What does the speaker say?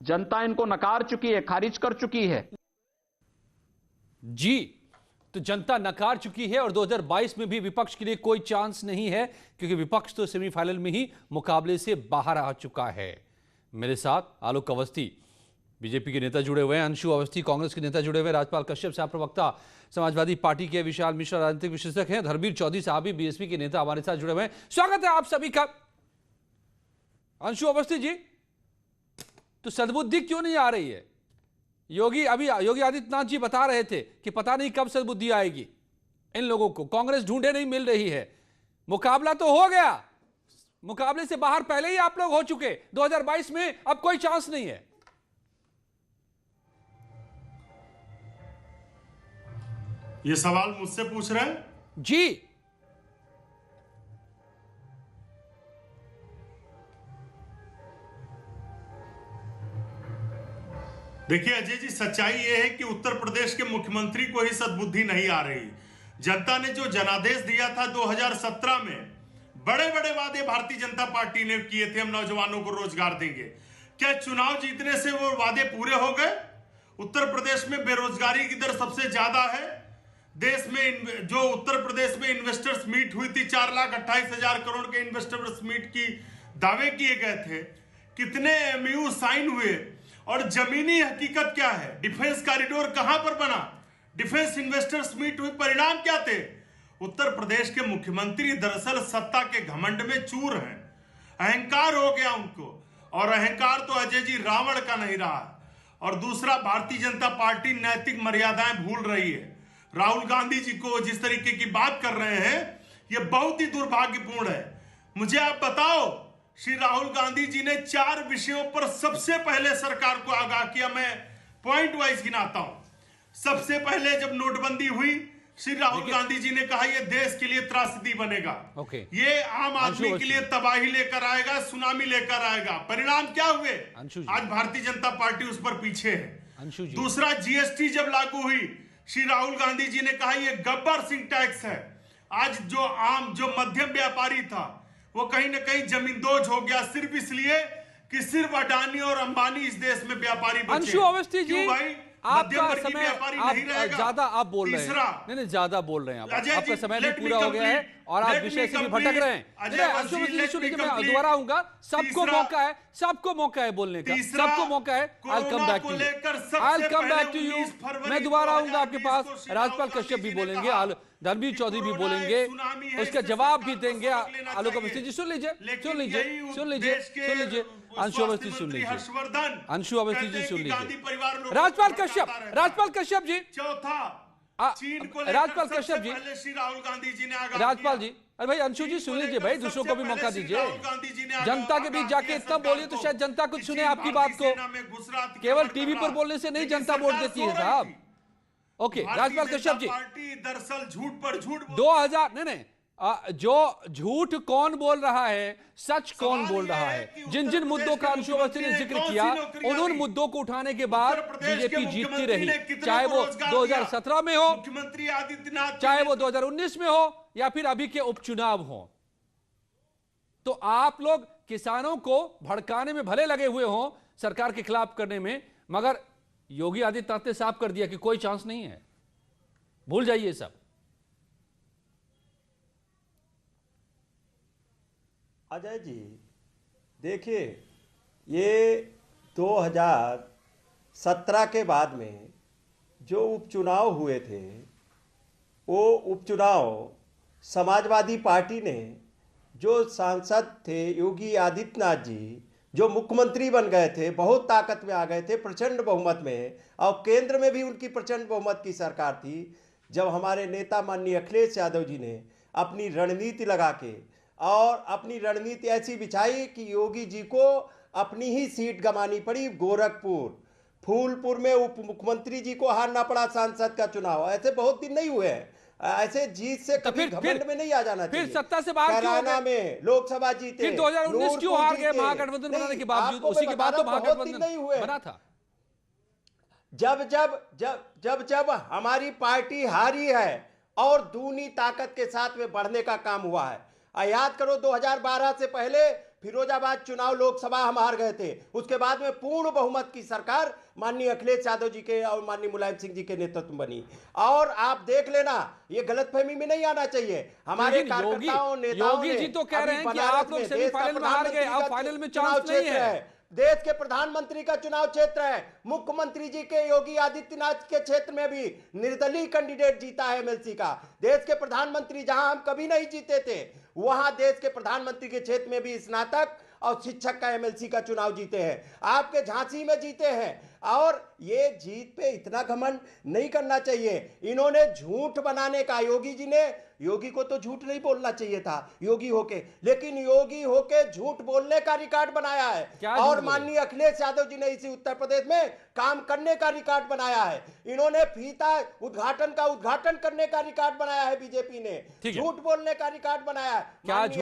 जनता इनको नकार चुकी है, खारिज कर चुकी है। जी, तो जनता नकार चुकी है और 2022 में भी विपक्ष के लिए कोई चांस नहीं है, क्योंकि विपक्ष तो सेमीफाइनल में ही मुकाबले से बाहर आ चुका है। मेरे साथ आलोक अवस्थी बीजेपी के नेता जुड़े हुए हैं, अंशु अवस्थी कांग्रेस के नेता जुड़े हुए हैं, राजपाल कश्यप साहब प्रवक्ता समाजवादी पार्टी के, विशाल मिश्रा राजनीतिक विश्लेषक हैं, धर्मवीर चौधरी साहब भी बीएसपी के नेता हमारे साथ जुड़े हुए हैं। स्वागत है आप सभी का। अंशु अवस्थी जी, तो सद्बुद्धि क्यों नहीं आ रही है? योगी आदित्यनाथ जी बता रहे थे कि पता नहीं कब सद्बुद्धि आएगी इन लोगों को, कांग्रेस ढूंढे नहीं मिल रही है। मुकाबला तो हो गया, मुकाबले से बाहर पहले ही आप लोग हो चुके, 2022 में अब कोई चांस नहीं है। ये सवाल मुझसे पूछ रहे हैं? जी, देखिए अजय जी, सच्चाई यह है कि उत्तर प्रदेश के मुख्यमंत्री को ही सद्बुद्धि नहीं आ रही। जनता ने जो जनादेश दिया था 2017 में, बड़े बड़े वादे भारतीय जनता पार्टी ने किए थे, हम नौजवानों को रोजगार देंगे। क्या चुनाव जीतने से वो वादे पूरे हो गए? उत्तर प्रदेश में बेरोजगारी की दर सबसे ज्यादा है। देश में जो उत्तर प्रदेश में इन्वेस्टर्स मीट हुई थी, 4,28,000 करोड़ के इन्वेस्टर्स मीट की दावे किए गए थे। कितने एमयू साइन हुए और जमीनी हकीकत क्या है? डिफेंस कॉरिडोर कहां पर बना? डिफेंस इन्वेस्टर्स मीट हुई, परिणाम क्या थे? उत्तर प्रदेश के मुख्यमंत्री दरअसल सत्ता के घमंड में चूर हैं, अहंकार हो गया उनको। और अहंकार तो अजय जी रावण का नहीं रहा। और दूसरा, भारतीय जनता पार्टी नैतिक मर्यादाएं भूल रही है। राहुल गांधी जी को जिस तरीके की बात कर रहे हैं, यह बहुत ही दुर्भाग्यपूर्ण है। मुझे आप बताओ, श्री राहुल गांधी जी ने 4 विषयों पर सबसे पहले सरकार को आगाह किया। मैं पॉइंट वाइज गिनाता हूं। सबसे पहले जब नोटबंदी हुई, श्री राहुल गांधी जी ने कहा यह देश के लिए त्रासदी बनेगा, ये आम आदमी के लिए तबाही लेकर आएगा, सुनामी लेकर आएगा। परिणाम क्या हुए? आज भारतीय जनता पार्टी उस पर पीछे है। दूसरा, जीएसटी जब लागू हुई, श्री राहुल गांधी जी ने कहा यह गब्बर सिंह टैक्स है। आज जो मध्यम व्यापारी था, वो कहीं ना कहीं जमींदोज हो गया, सिर्फ इसलिए कि सिर्फ अडानी और अंबानी इस देश में व्यापारी बचे। अंशु अवस्थी जी, भाई आपका समय ज्यादा आप बोल रहे हैं, नहीं ज्यादा बोल रहे हैं आपका समय भी पूरा हो गया है और आप विषय से भी भटक रहे हैं। अंशु अवस्थी सुनिए, मैं दोबारा आऊंगा, सबको मौका है बोलने का, सबको मौका है। I'll come back to you, मैं दोबारा आऊंगा आपके पास। राजपाल कश्यप भी बोलेंगे, धर्मवीर चौधरी भी बोलेंगे, उसका जवाब भी देंगे। आलोक अवस्थी जी सुन लीजिए, अंशु अवस्थी सुन लीजिए, अंशु अवस्थी जी सुन लीजिए। राजपाल कश्यप जी, चौथा, राजपाल कश्यप जी, श्री राहुल गांधी जी ने राजपाल जी, अरे भाई अंशु जी सुन लीजिए भाई, दूसरों को भी मौका दीजिए। जनता के बीच जाके इतना बोलिए तो शायद जनता कुछ सुने आपकी बात को। केवल टीवी पर बोलने से नहीं जनता वोट देती है साहब। ओके, राजपाल कश्यप जी, पार्टी दरअसल झूठ पर झूठ 2000 नहीं, जो झूठ कौन बोल रहा है, सच कौन बोल रहा है? जिन मुद्दों का अंशु अवस्थी ने जिक्र किया, उन मुद्दों को उठाने के बाद बीजेपी जीतती रही, चाहे वो 2017 में हो, मुख्यमंत्री आदित्यनाथ, चाहे वो 2019 में हो, या फिर अभी के उपचुनाव हो। तो आप लोग किसानों को भड़काने में भले लगे हुए हो, सरकार के खिलाफ करने में, मगर योगी आदित्यनाथ ने साफ कर दिया कि कोई चांस नहीं है, भूल जाइए सब। अजय जी देखिए, ये 2017 के बाद में जो उपचुनाव हुए थे, वो उपचुनाव समाजवादी पार्टी ने, जो सांसद थे योगी आदित्यनाथ जी, जो मुख्यमंत्री बन गए थे, बहुत ताकत में आ गए थे, प्रचंड बहुमत में, और केंद्र में भी उनकी प्रचंड बहुमत की सरकार थी। जब हमारे नेता माननीय अखिलेश यादव जी ने अपनी रणनीति लगा के और अपनी रणनीति ऐसी बिछाई कि योगी जी को अपनी ही सीट गंवानी पड़ी, गोरखपुर, फूलपुर में उप मुख्यमंत्री जी को हारना पड़ा सांसद का चुनाव। ऐसे बहुत दिन नहीं हुए हैं, ऐसे जीत से कभी घमंड में नहीं आ जाना चाहिए। फिर सत्ता से बाहर क्यों हो गए? में लोकसभा जीते, फिर 2019 क्यों हार गए महागठबंधन बनाने के बावजूद? उसी के बाद तो महागठबंधन बना था। जब हमारी पार्टी हारी है और दूनी ताकत के साथ में बढ़ने का काम हुआ है। याद करो 2012 से पहले फिरोजाबाद चुनाव लोकसभा हम हार गए थे, उसके बाद में पूर्ण बहुमत की सरकार माननीय अखिलेश यादव जी के और माननीय मुलायम सिंह जी के नेतृत्व में बनी। और आप देख लेना, ये गलतफहमी में नहीं आना चाहिए। हमारे लेकिन कार्यकर्ताओं नेताओं योगी जी तो कह रहे हैं कि आप लोग सेमीफाइनल में हार गए, अब फाइनल में चांस नहीं है। देश के प्रधानमंत्री का चुनाव क्षेत्र है, मुख्यमंत्री जी के योगी आदित्यनाथ के क्षेत्र में भी निर्दलीय कैंडिडेट जीता है एमएलसी का। देश के प्रधानमंत्री जहां हम कभी नहीं जीते थे, वहां देश के प्रधानमंत्री के क्षेत्र में भी स्नातक और शिक्षक का एमएलसी का चुनाव जीते हैं। आपके झांसी में जीते हैं। और ये जीत पे इतना घमंड नहीं करना चाहिए। इन्होंने झूठ बनाने का, योगी जी ने, योगी को तो झूठ नहीं बोलना चाहिए था योगी होके, लेकिन योगी होके झूठ बोलने का रिकॉर्ड बनाया है। और माननीय अखिलेश यादव जी ने इसी उत्तर प्रदेश में काम करने का रिकॉर्ड बनाया है। इन्होंने फीता उद्घाटन करने का रिकॉर्ड बनाया है, बीजेपी ने झूठ बोलने का रिकॉर्ड बनाया है।